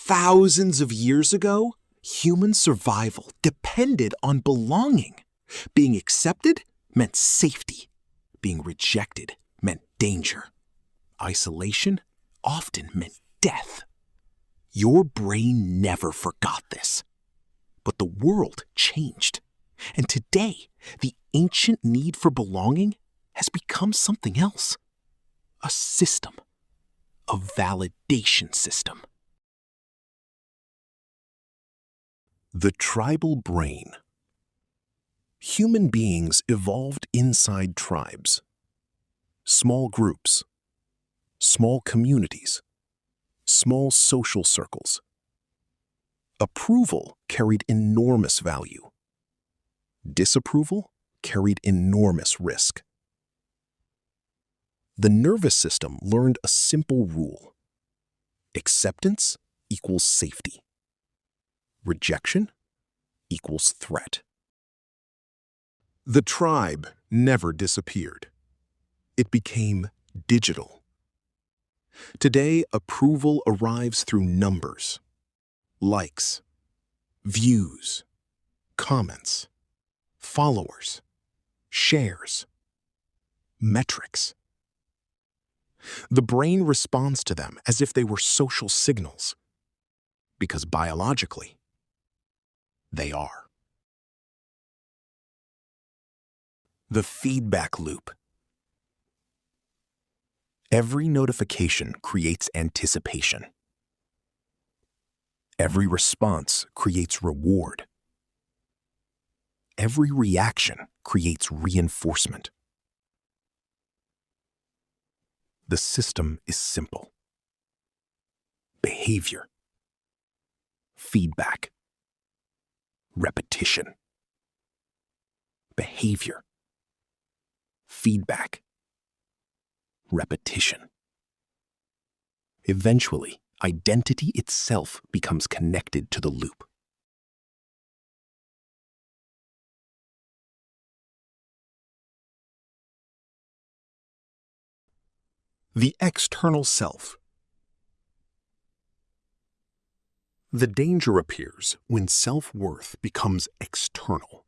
Thousands of years ago, human survival depended on belonging. Being accepted meant safety. Being rejected meant danger. Isolation often meant death. Your brain never forgot this. But the world changed. And today, the ancient need for belonging has become something else. A system. A validation system. The tribal brain. Human beings evolved inside tribes. Small groups. Small communities. Small social circles. Approval carried enormous value. Disapproval carried enormous risk. The nervous system learned a simple rule. Acceptance equals safety. Rejection equals threat. The tribe never disappeared. It became digital. Today, approval arrives through numbers, likes, views, comments, followers, shares, metrics. The brain responds to them as if they were social signals, because biologically, they are. The feedback loop. Every notification creates anticipation. Every response creates reward. Every reaction creates reinforcement. The system is simple. Behavior. Feedback. Repetition. Behavior. Feedback. Repetition. Eventually, identity itself becomes connected to the loop. The external self. The danger appears when self-worth becomes external.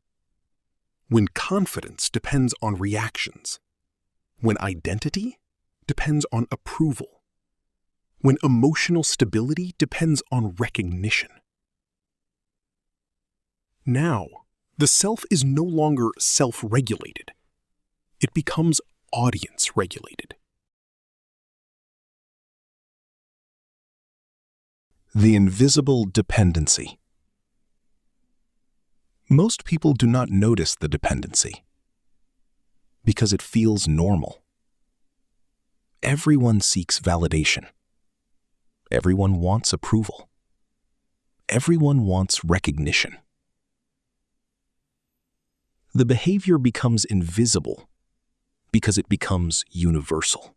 When confidence depends on reactions. When identity depends on approval. When emotional stability depends on recognition. Now, the self is no longer self-regulated. It becomes audience-regulated. The invisible dependency. Most people do not notice the dependency because it feels normal. Everyone seeks validation. Everyone wants approval. Everyone wants recognition. The behavior becomes invisible because it becomes universal.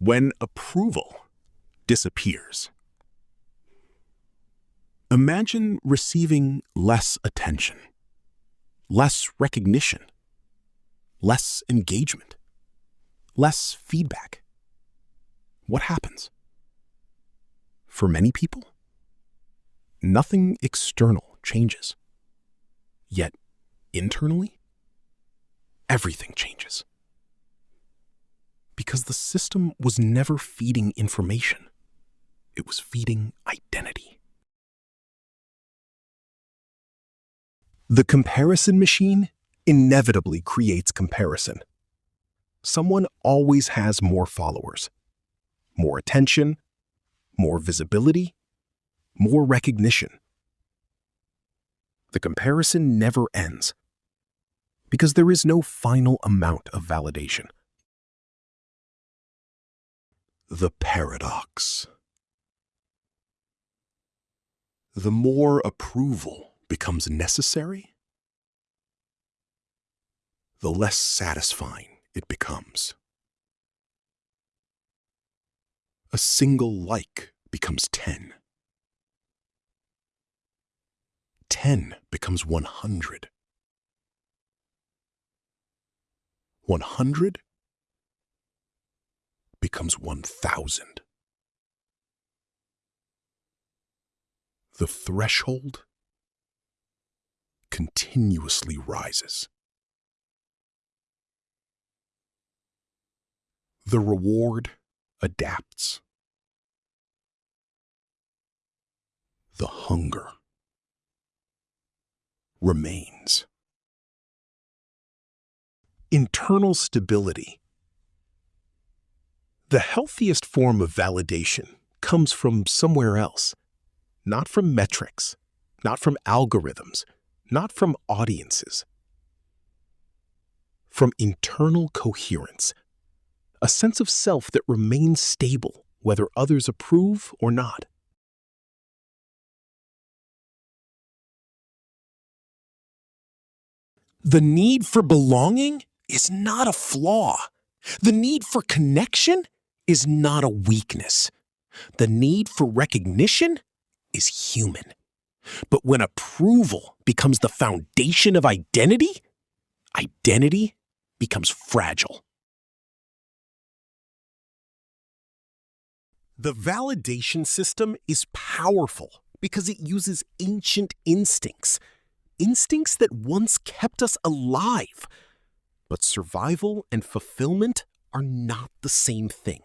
When approval disappears. Imagine receiving less attention, less recognition, less engagement, less feedback. What happens? For many people, nothing external changes. Yet, internally, everything changes. Because the system was never feeding information. It was feeding identity. The comparison machine inevitably creates comparison. Someone always has more followers, more attention, more visibility, more recognition. The comparison never ends because there is no final amount of validation. The paradox. The more approval becomes necessary, the less satisfying it becomes. A single like becomes 10. 10 becomes 100. 100 becomes 1,000. The threshold continuously rises. The reward adapts. The hunger remains. Internal stability. The healthiest form of validation comes from somewhere else, not from metrics, not from algorithms, not from audiences. From internal coherence, a sense of self that remains stable whether others approve or not. The need for belonging is not a flaw. The need for connection is not a weakness. The need for recognition is human. But when approval becomes the foundation of identity, identity becomes fragile. The validation system is powerful because it uses ancient instincts, instincts that once kept us alive. But survival and fulfillment are not the same thing.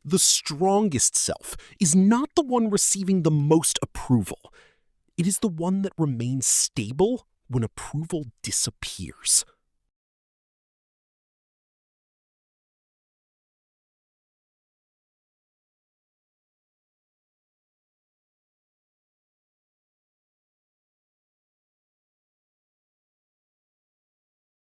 The strongest self is not the one receiving the most approval. It is the one that remains stable when approval disappears.